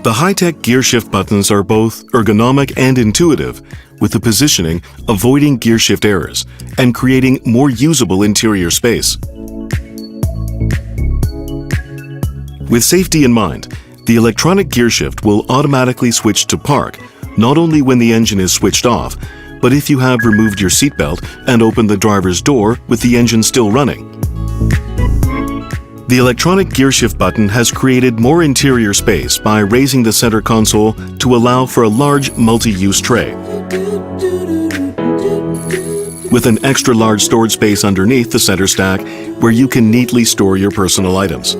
The high-tech gear shift buttons are both ergonomic and intuitive, with the positioning avoiding gear shift errors and creating more usable interior space. With safety in mind, the electronic gear shift will automatically switch to park, not only when the engine is switched off, but if you have removed your seatbelt and opened the driver's door with the engine still running. The electronic gear shift button has created more interior space by raising the center console to allow for a large multi-use tray, with an extra large storage space underneath the center stack where you can neatly store your personal items.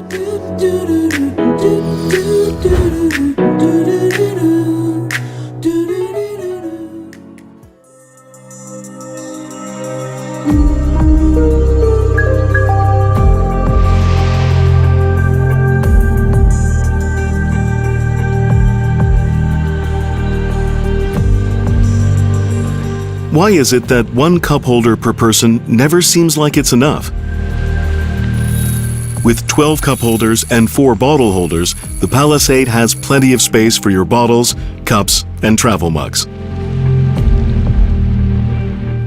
Why is it that one cup holder per person never seems like it's enough? With 12 cup holders and 4 bottle holders, the Palisade has plenty of space for your bottles, cups, and travel mugs.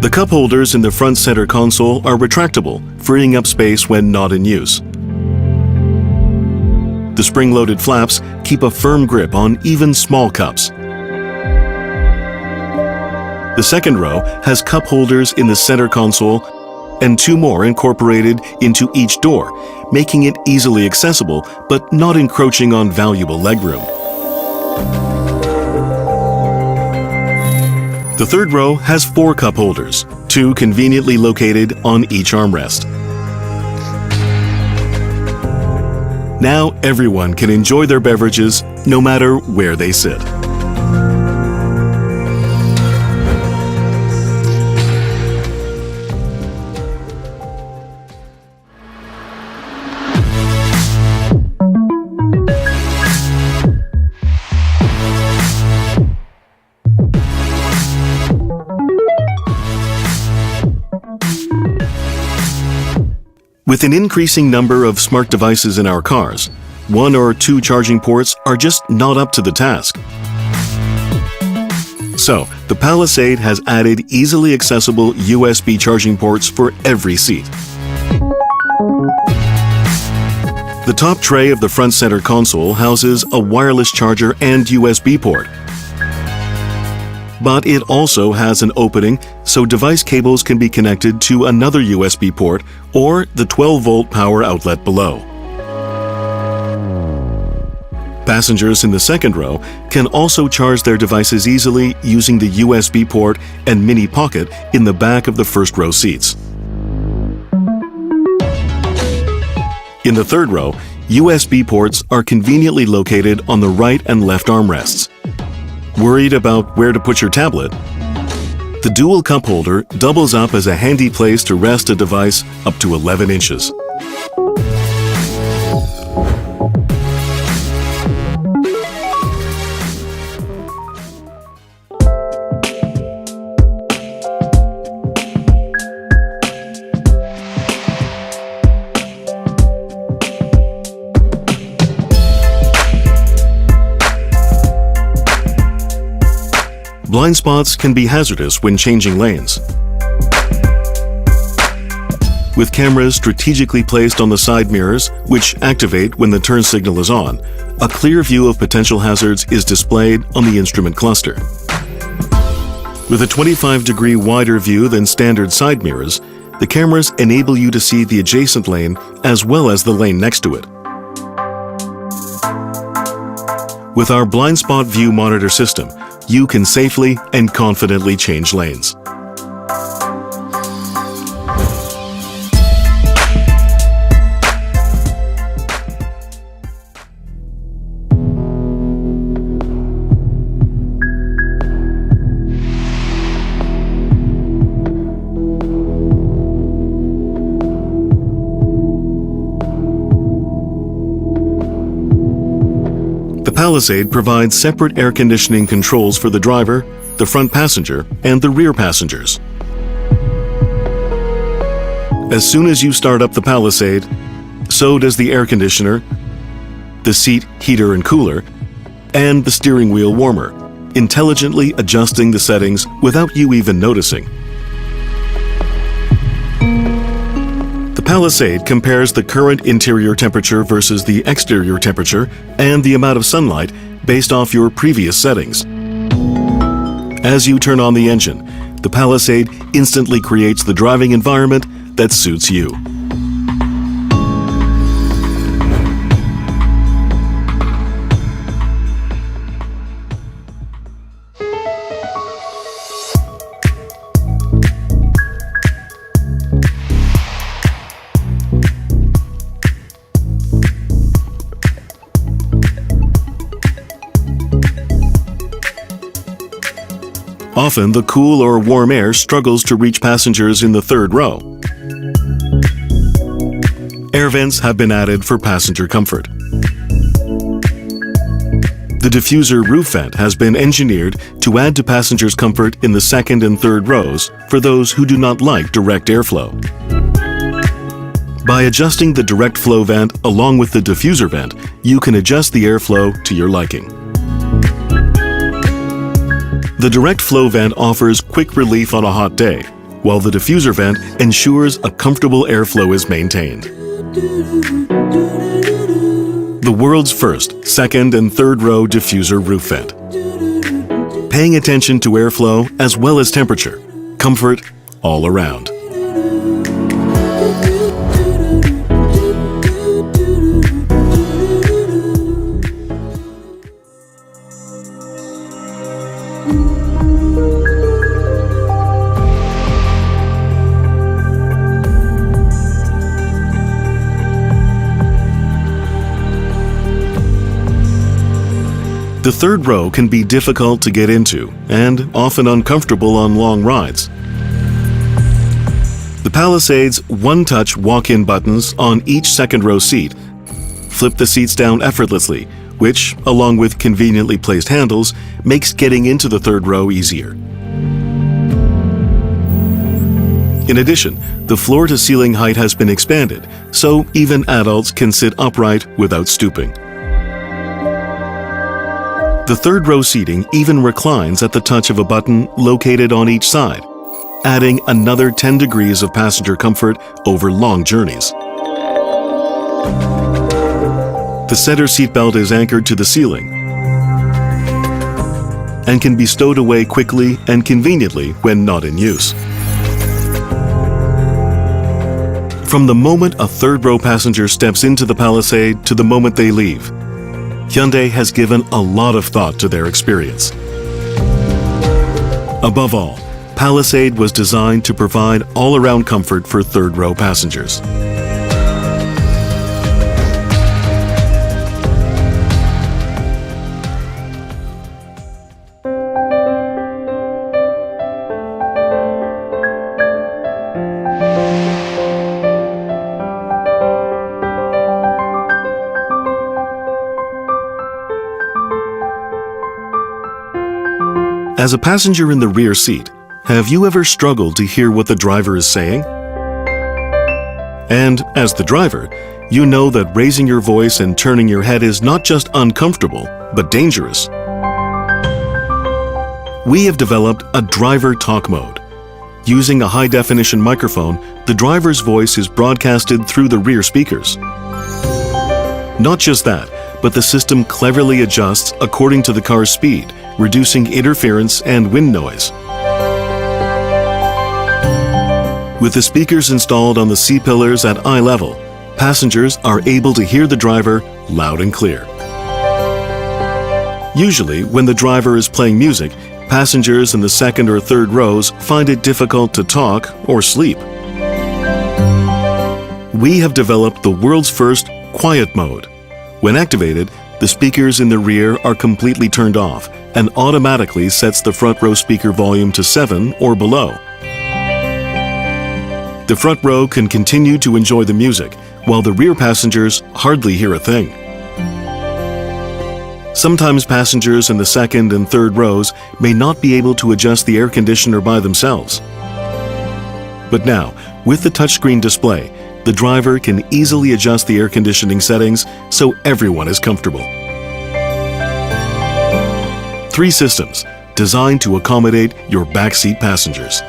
The cup holders in the front center console are retractable, freeing up space when not in use. The spring-loaded flaps keep a firm grip on even small cups. The second row has cup holders in the center console and 2 more incorporated into each door, making it easily accessible but not encroaching on valuable legroom. The third row has 4 cup holders, 2 conveniently located on each armrest. Now everyone can enjoy their beverages no matter where they sit. With an increasing number of smart devices in our cars, 1 or 2 charging ports are just not up to the task. So, the Palisade has added easily accessible USB charging ports for every seat. The top tray of the front center console houses a wireless charger and USB port. But it also has an opening so device cables can be connected to another USB port or the 12-volt power outlet below. Passengers in the second row can also charge their devices easily using the USB port and mini pocket in the back of the first row seats. In the third row, USB ports are conveniently located on the right and left armrests. Worried about where to put your tablet? The dual cup holder doubles up as a handy place to rest a device up to 11 inches. Blind spots can be hazardous when changing lanes. With cameras strategically placed on the side mirrors, which activate when the turn signal is on, a clear view of potential hazards is displayed on the instrument cluster. With a 25-degree wider view than standard side mirrors, the cameras enable you to see the adjacent lane as well as the lane next to it. With our blind spot view monitor system, you can safely and confidently change lanes. The Palisade provides separate air conditioning controls for the driver, the front passenger, and the rear passengers. As soon as you start up the Palisade, so does the air conditioner, the seat heater and cooler, and the steering wheel warmer, intelligently adjusting the settings without you even noticing. The Palisade compares the current interior temperature versus the exterior temperature and the amount of sunlight based off your previous settings. As you turn on the engine, the Palisade instantly creates the driving environment that suits you. Often, the cool or warm air struggles to reach passengers in the third row. Air vents have been added for passenger comfort. The diffuser roof vent has been engineered to add to passengers' comfort in the second and third rows for those who do not like direct airflow. By adjusting the direct flow vent along with the diffuser vent, you can adjust the airflow to your liking. The direct flow vent offers quick relief on a hot day, while the diffuser vent ensures a comfortable airflow is maintained. The world's first second and third row diffuser roof vent. Paying attention to airflow as well as temperature, comfort all around. The third row can be difficult to get into and often uncomfortable on long rides. The Palisade's one-touch walk-in buttons on each second row seat flip the seats down effortlessly, which, along with conveniently placed handles, makes getting into the third row easier. In addition, the floor-to-ceiling height has been expanded, so even adults can sit upright without stooping. The third row seating even reclines at the touch of a button located on each side, adding another 10 degrees of passenger comfort over long journeys. The center seatbelt is anchored to the ceiling and can be stowed away quickly and conveniently when not in use. From the moment a third row passenger steps into the Palisade to the moment they leave, Hyundai has given a lot of thought to their experience. Above all, Palisade was designed to provide all-around comfort for third-row passengers. As a passenger in the rear seat, have you ever struggled to hear what the driver is saying? And as the driver, you know that raising your voice and turning your head is not just uncomfortable, but dangerous. We have developed a driver talk mode. Using a high-definition microphone, the driver's voice is broadcasted through the rear speakers. Not just that, but the system cleverly adjusts according to the car's speed, reducing interference and wind noise. With the speakers installed on the C-pillars at eye level, passengers are able to hear the driver loud and clear. Usually, when the driver is playing music, passengers in the second or third rows find it difficult to talk or sleep. We have developed the world's first quiet mode. When activated, the speakers in the rear are completely turned off and automatically sets the front row speaker volume to 7 or below. The front row can continue to enjoy the music, while the rear passengers hardly hear a thing. Sometimes passengers in the second and third rows may not be able to adjust the air conditioner by themselves. But now, with the touchscreen display, the driver can easily adjust the air conditioning settings so everyone is comfortable. 3 systems designed to accommodate your backseat passengers.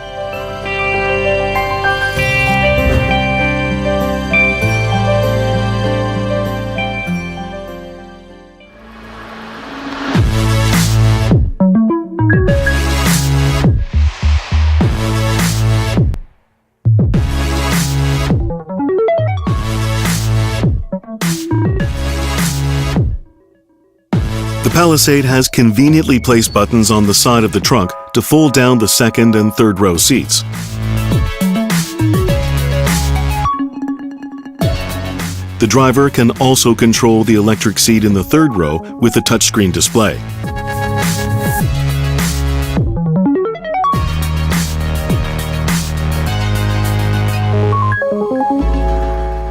The Palisade has conveniently placed buttons on the side of the trunk to fold down the second and third row seats. The driver can also control the electric seat in the third row with a touchscreen display.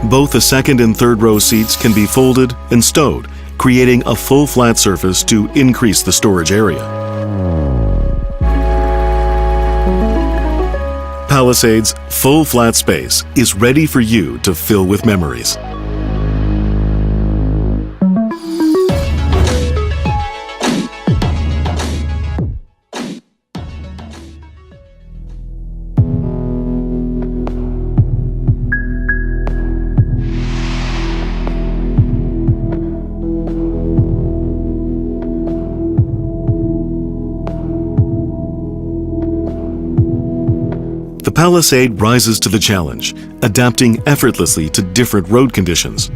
Both the second and third row seats can be folded and stowed, creating a full flat surface to increase the storage area. Palisade's full flat space is ready for you to fill with memories. The Palisade rises to the challenge, adapting effortlessly to different road conditions.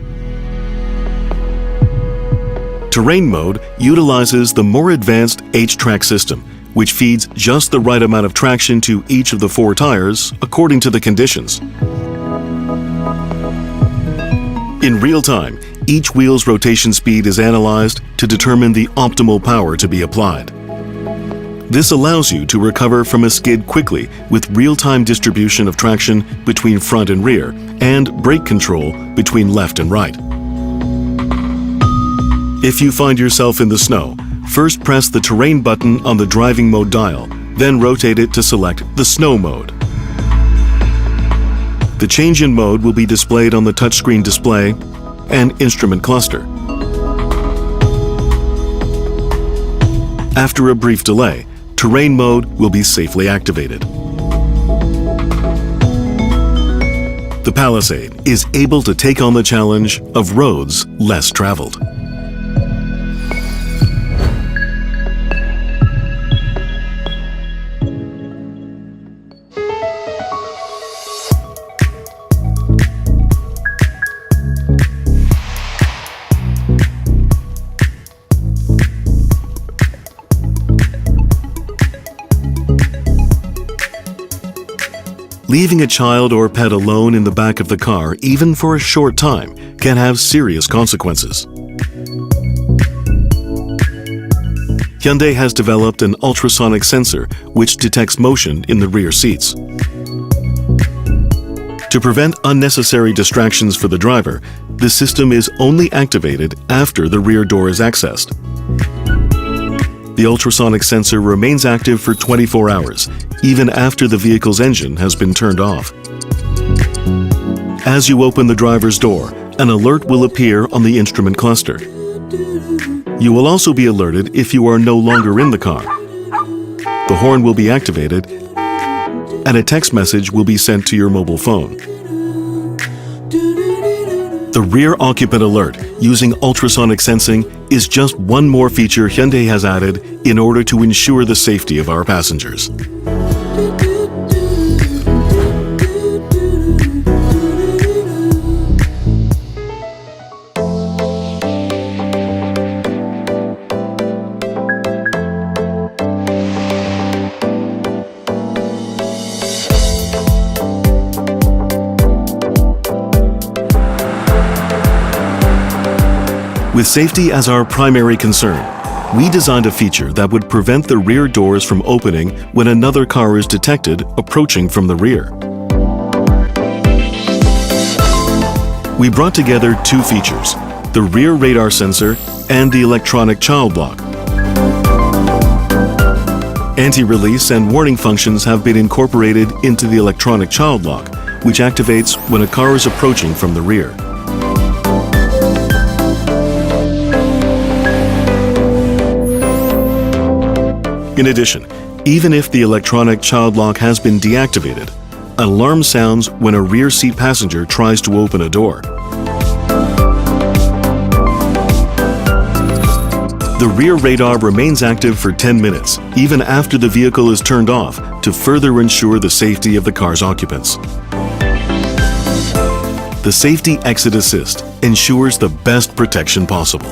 Terrain mode utilizes the more advanced H-Track system, which feeds just the right amount of traction to each of the 4 tires according to the conditions. In real time, each wheel's rotation speed is analyzed to determine the optimal power to be applied. This allows you to recover from a skid quickly with real-time distribution of traction between front and rear and brake control between left and right. If you find yourself in the snow, first press the terrain button on the driving mode dial, then rotate it to select the snow mode. The change in mode will be displayed on the touchscreen display and instrument cluster. After a brief delay, terrain mode will be safely activated. The Palisade is able to take on the challenge of roads less traveled. Leaving a child or pet alone in the back of the car, even for a short time, can have serious consequences. Hyundai has developed an ultrasonic sensor which detects motion in the rear seats. To prevent unnecessary distractions for the driver, the system is only activated after the rear door is accessed. The ultrasonic sensor remains active for 24 hours, even after the vehicle's engine has been turned off. As you open the driver's door, an alert will appear on the instrument cluster. You will also be alerted if you are no longer in the car. The horn will be activated, and a text message will be sent to your mobile phone. The rear occupant alert using ultrasonic sensing is just one more feature Hyundai has added in order to ensure the safety of our passengers. With safety as our primary concern, we designed a feature that would prevent the rear doors from opening when another car is detected approaching from the rear. We brought together 2 features, the rear radar sensor and the electronic child lock. Anti-release and warning functions have been incorporated into the electronic child lock, which activates when a car is approaching from the rear. In addition, even if the electronic child lock has been deactivated, an alarm sounds when a rear seat passenger tries to open a door. The rear radar remains active for 10 minutes, even after the vehicle is turned off, to further ensure the safety of the car's occupants. The Safety Exit Assist ensures the best protection possible.